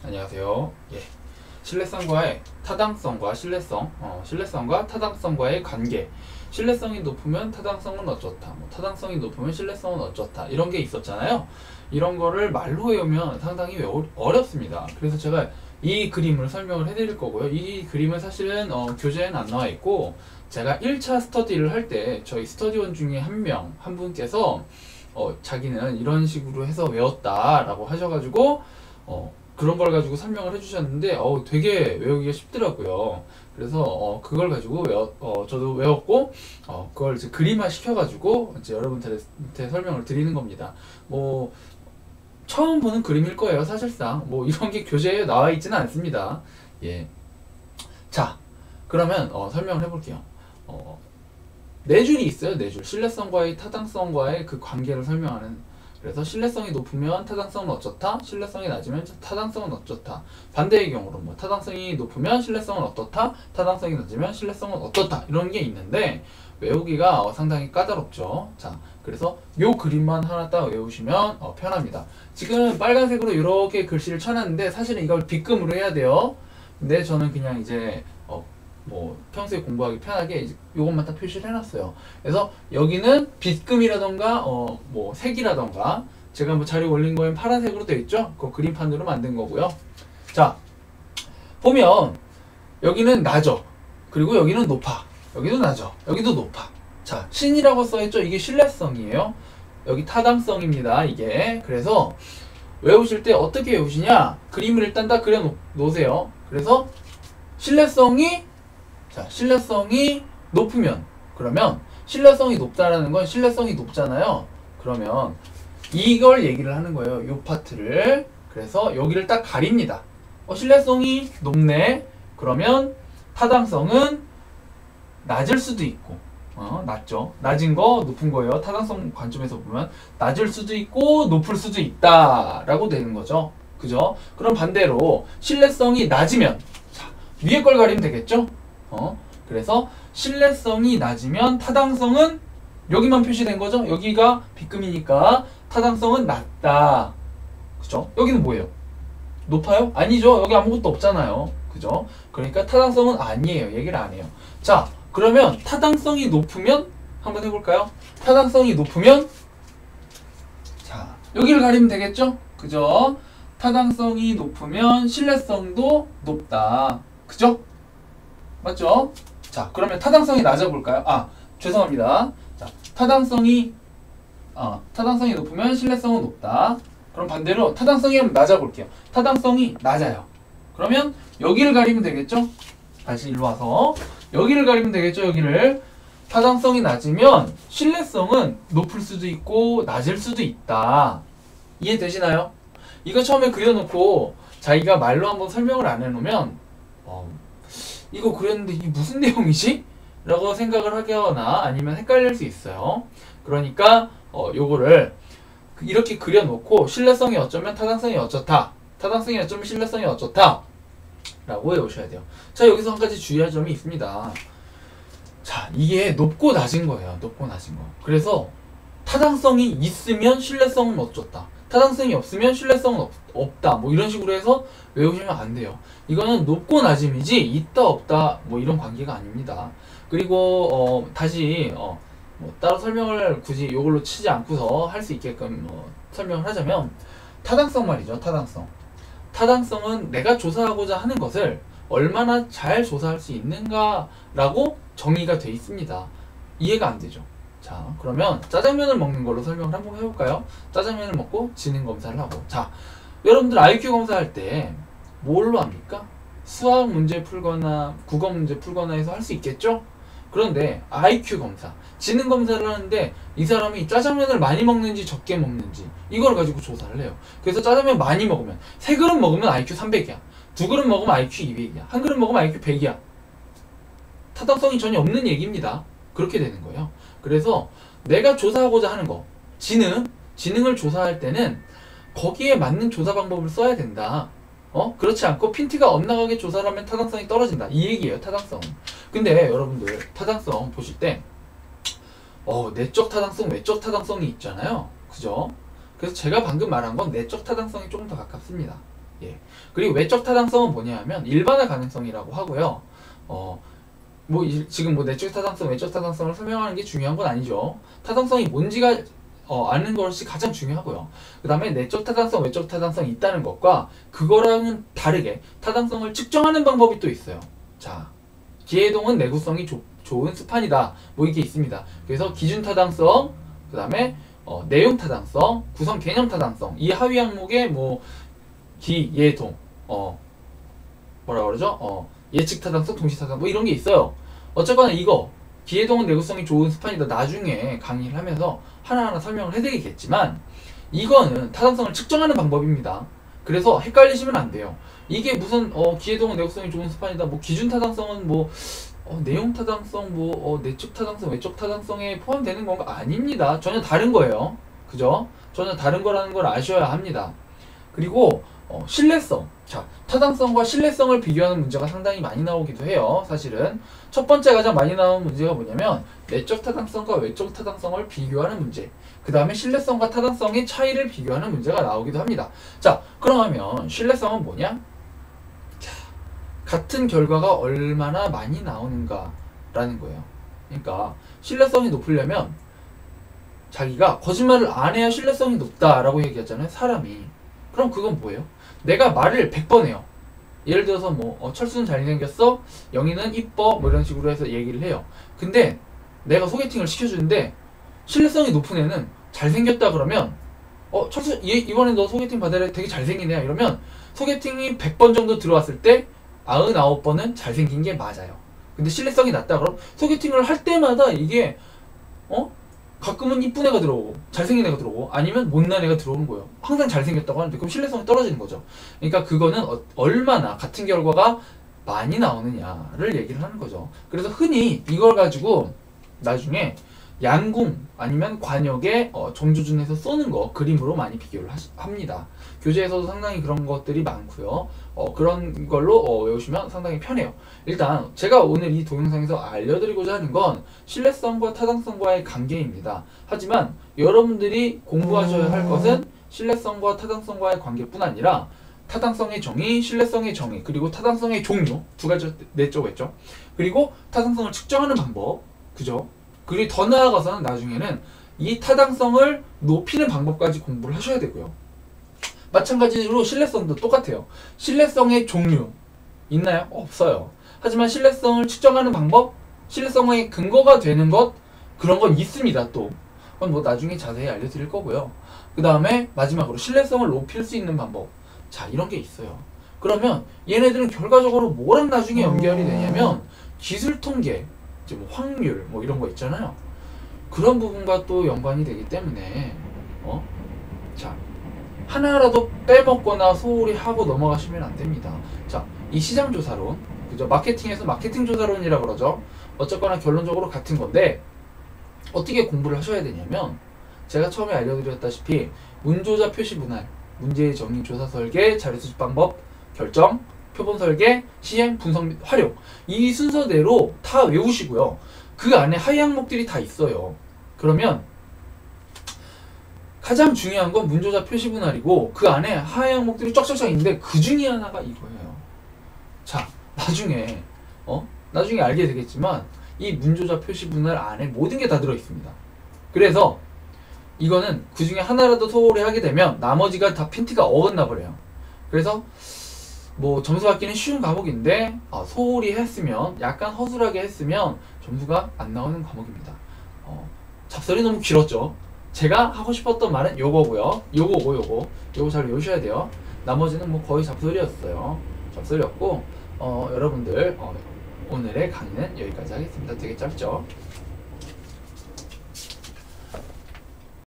안녕하세요. 신뢰성과의 타당성과 신뢰성, 신뢰성과 타당성과의 관계. 신뢰성이 높으면 타당성은 어쩌다, 타당성이 높으면 신뢰성은 어쩌다, 이런 게 있었잖아요. 이런 거를 말로 외우면 상당히 어렵습니다. 그래서 제가 이 그림을 설명을 해드릴 거고요. 이 그림은 사실은 교재에는 안 나와 있고, 제가 1차 스터디를 할 때 저희 스터디원 중에 한 분께서 자기는 이런 식으로 해서 외웠다라고 하셔가지고 그런 걸 가지고 설명을 해주셨는데 되게 외우기가 쉽더라고요. 그래서 그걸 가지고 저도 외웠고 그걸 이제 그림화 시켜가지고 이제 여러분들한테 설명을 드리는 겁니다. 뭐 처음 보는 그림일 거예요. 사실상 뭐 이런 게 교재에 나와 있지는 않습니다. 예. 자, 그러면 설명을 해볼게요. 네 줄이 있어요. 네 줄. 신뢰성과의 타당성과의 그 관계를 설명하는. 그래서 신뢰성이 높으면 타당성은 어쩌다, 신뢰성이 낮으면 타당성은 어쩌다. 반대의 경우로 뭐 타당성이 높으면 신뢰성은 어떻다, 타당성이 낮으면 신뢰성은 어떻다, 이런 게 있는데 외우기가 상당히 까다롭죠. 자, 그래서 요 그림만 하나 딱 외우시면 편합니다. 지금 빨간색으로 이렇게 글씨를 쳐놨는데 사실은 이걸 빗금으로 해야 돼요. 근데 저는 그냥 이제 뭐 평소에 공부하기 편하게 이제 요것만 딱 표시를 해놨어요. 그래서 여기는 빗금이라던가 뭐 색이라던가 제가 뭐 자료 올린 거엔 파란색으로 되어 있죠. 그 그림판으로 만든 거고요. 자, 보면 여기는 낮어, 그리고 여기는 높아, 여기도 낮어, 여기도 높아. 자, 신이라고 써있죠. 이게 신뢰성이에요. 여기 타당성입니다. 이게. 그래서 외우실 때 어떻게 외우시냐, 그림을 일단 다 그려 놓으세요. 그래서 신뢰성이 높으면, 그러면 신뢰성이 높다라는 건 신뢰성이 높잖아요. 그러면 이걸 얘기를 하는 거예요. 요 파트를. 그래서 여기를 딱 가립니다. 신뢰성이 높네. 그러면 타당성은 낮을 수도 있고, 낮죠. 낮은 거, 높은 거예요. 타당성 관점에서 보면 낮을 수도 있고 높을 수도 있다 라고 되는 거죠. 그죠? 그럼 반대로 신뢰성이 낮으면, 자, 위에 걸 가리면 되겠죠? 그래서 신뢰성이 낮으면 타당성은 여기만 표시된 거죠? 여기가 빗금이니까 타당성은 낮다. 그죠? 여기는 뭐예요? 높아요? 아니죠. 여기 아무것도 없잖아요. 그죠? 그러니까 타당성은 아니에요. 얘기를 안 해요. 자, 그러면 타당성이 높으면 한번 해볼까요? 타당성이 높으면, 자, 여기를 가리면 되겠죠? 그죠? 타당성이 높으면 신뢰성도 높다. 그죠? 맞죠? 자, 그러면 타당성이 낮아볼까요? 죄송합니다. 자, 타당성이 높으면 신뢰성은 높다. 그럼 반대로 타당성이 한번 낮아볼게요. 타당성이 낮아요. 그러면 여기를 가리면 되겠죠? 다시 일로 와서 여기를 가리면 되겠죠? 여기를. 타당성이 낮으면 신뢰성은 높을 수도 있고 낮을 수도 있다. 이해되시나요? 이거 처음에 그려놓고 자기가 말로 한번 설명을 안 해놓으면 이거 그랬는데 이게 무슨 내용이지? 라고 생각을 하거나 아니면 헷갈릴 수 있어요. 그러니까 요거를 이렇게 그려놓고 신뢰성이 어쩌면 타당성이 어쩌다, 타당성이 어쩌면 신뢰성이 어쩌다 라고 외우셔야 돼요. 자, 여기서 한 가지 주의할 점이 있습니다. 자, 이게 높고 낮은 거예요. 높고 낮은 거. 그래서 타당성이 있으면 신뢰성은 어쩌다, 타당성이 없으면 신뢰성은 없다, 뭐 이런 식으로 해서 외우시면 안 돼요. 이거는 높고 낮음이지 있다 없다 뭐 이런 관계가 아닙니다. 그리고 다시 뭐 따로 설명을 굳이 이걸로 치지 않고서 할 수 있게끔 설명을 하자면, 타당성 말이죠. 타당성은 내가 조사하고자 하는 것을 얼마나 잘 조사할 수 있는가라고 정의가 돼 있습니다. 이해가 안 되죠? 자, 그러면 짜장면을 먹는 걸로 설명을 한번 해볼까요? 짜장면을 먹고 지능 검사를 하고. 자, 여러분들 IQ 검사할 때 뭘로 합니까? 수학 문제 풀거나 국어 문제 풀거나 해서 할 수 있겠죠? 그런데 IQ 검사, 지능 검사를 하는데 이 사람이 짜장면을 많이 먹는지 적게 먹는지 이걸 가지고 조사를 해요. 그래서 짜장면 많이 먹으면 3그릇 먹으면 IQ 300이야. 2그릇 먹으면 IQ 200이야. 1그릇 먹으면 IQ 100이야. 타당성이 전혀 없는 얘기입니다. 그렇게 되는 거예요. 그래서 내가 조사하고자 하는 거, 지능을 조사할 때는 거기에 맞는 조사 방법을 써야 된다. 그렇지 않고 핀트가 엇나가게 조사를 하면 타당성이 떨어진다. 이 얘기예요, 타당성은. 근데 여러분들 타당성 보실 때 내적 타당성, 외적 타당성이 있잖아요. 그죠? 그래서 제가 방금 말한 건 내적 타당성이 조금 더 가깝습니다. 예. 그리고 외적 타당성은 뭐냐 하면 일반화 가능성이라고 하고요. 지금 내적 타당성, 외적 타당성을 설명하는 게 중요한 건 아니죠. 타당성이 뭔지가 아는 것이 가장 중요하고요. 그 다음에 내적 타당성, 외적 타당성이 있다는 것과 그거랑은 다르게 타당성을 측정하는 방법이 또 있어요. 자, 기해동은 내구성이 좋은 스판이다. 뭐 이게 있습니다. 그래서 기준 타당성, 그 다음에 내용 타당성, 구성 개념 타당성, 이 하위 항목에 기예동, 뭐라 그러죠? 예측 타당성, 동시 타당성, 뭐 이런 게 있어요. 어쨌거나 이거 기해동은 내구성이 좋은 스판이다. 나중에 강의를 하면서 하나하나 설명을 해드리겠지만 이거는 타당성을 측정하는 방법입니다. 그래서 헷갈리시면 안 돼요. 이게 무슨 기해동은 내구성이 좋은 스판이다. 기준 타당성은 내용 타당성, 내적 타당성, 외적 타당성에 포함되는 건가? 아닙니다. 전혀 다른 거예요. 그죠? 전혀 다른 거라는 걸 아셔야 합니다. 그리고 신뢰성. 자, 타당성과 신뢰성을 비교하는 문제가 상당히 많이 나오기도 해요. 사실은 첫 번째 가장 많이 나오는 문제가 뭐냐면 내적 타당성과 외적 타당성을 비교하는 문제. 그 다음에 신뢰성과 타당성의 차이를 비교하는 문제가 나오기도 합니다. 자, 그러면 신뢰성은 뭐냐? 자, 같은 결과가 얼마나 많이 나오는가라는 거예요. 그러니까 신뢰성이 높으려면 자기가 거짓말을 안 해야 신뢰성이 높다라고 얘기하잖아요. 사람이. 그럼 그건 뭐예요? 내가 말을 100번 해요. 예를 들어서 철수는 잘생겼어, 영희는 이뻐, 이런 식으로 해서 얘기를 해요. 근데 내가 소개팅을 시켜주는데 신뢰성이 높은 애는 잘생겼다 그러면 철수 이번에 너 소개팅 받으래, 되게 잘생긴 애야 이러면 소개팅이 100번 정도 들어왔을 때 99번은 잘생긴 게 맞아요. 근데 신뢰성이 낮다 그럼 소개팅을 할 때마다 이게 가끔은 이쁜 애가 들어오고 잘생긴 애가 들어오고 아니면 못난 애가 들어오는 거예요. 항상 잘생겼다고 하는데 그럼 신뢰성이 떨어지는 거죠. 그러니까 그거는 얼마나 같은 결과가 많이 나오느냐를 얘기를 하는 거죠. 그래서 흔히 이걸 가지고 나중에 양궁 아니면 관역에 정조준에서 쏘는 거 그림으로 많이 비교를 합니다. 교재에서도 상당히 그런 것들이 많고요. 그런 걸로 외우시면 상당히 편해요. 일단 제가 오늘 이 동영상에서 알려드리고자 하는 건 신뢰성과 타당성과의 관계입니다. 하지만 여러분들이 공부하셔야 할 것은 신뢰성과 타당성과의 관계뿐 아니라 타당성의 정의, 신뢰성의 정의, 그리고 타당성의 종류 두 가지 내적 외적, 그리고 타당성을 측정하는 방법, 그죠? 그리고 더 나아가서는 나중에는 이 타당성을 높이는 방법까지 공부를 하셔야 되고요. 마찬가지로 신뢰성도 똑같아요. 신뢰성의 종류 있나요? 없어요. 하지만 신뢰성을 측정하는 방법, 신뢰성의 근거가 되는 것, 그런 건 있습니다. 또 그건 나중에 자세히 알려드릴 거고요. 그 다음에 마지막으로 신뢰성을 높일 수 있는 방법. 자, 이런 게 있어요. 그러면 얘네들은 결과적으로 뭐랑 나중에 연결이 되냐면 기술 통계, 이제 확률 이런 거 있잖아요. 그런 부분과 또 연관이 되기 때문에 자, 하나라도 빼먹거나 소홀히 하고 넘어가시면 안 됩니다. 자, 이 시장조사론, 그죠? 마케팅에서 마케팅조사론이라고 그러죠. 어쨌거나 결론적으로 같은 건데 어떻게 공부를 하셔야 되냐면 제가 처음에 알려드렸다시피 문조자 표시 분할, 문제의 정의, 조사 설계, 자료 수집 방법, 결정, 표본 설계, 시행, 분석 및 활용, 이 순서대로 다 외우시고요. 그 안에 하위 항목들이 다 있어요. 그러면 가장 중요한 건 문조자 표시 분할이고 그 안에 하위 항목들이 쫙쫙쫙 있는데 그 중에 하나가 이거예요. 자, 나중에 알게 되겠지만 이 문조자 표시 분할 안에 모든 게 다 들어있습니다. 그래서 이거는 그 중에 하나라도 소홀히 하게 되면 나머지가 다 핀트가 어긋나 버려요. 그래서 점수 받기는 쉬운 과목인데 소홀히 했으면, 약간 허술하게 했으면 점수가 안 나오는 과목입니다. 잡설이 너무 길었죠. 제가 하고 싶었던 말은 요거고요. 요거 잘 외우셔야 돼요. 나머지는 거의 잡설이었어요. 잡설이었고 여러분들 오늘의 강의는 여기까지 하겠습니다. 되게 짧죠?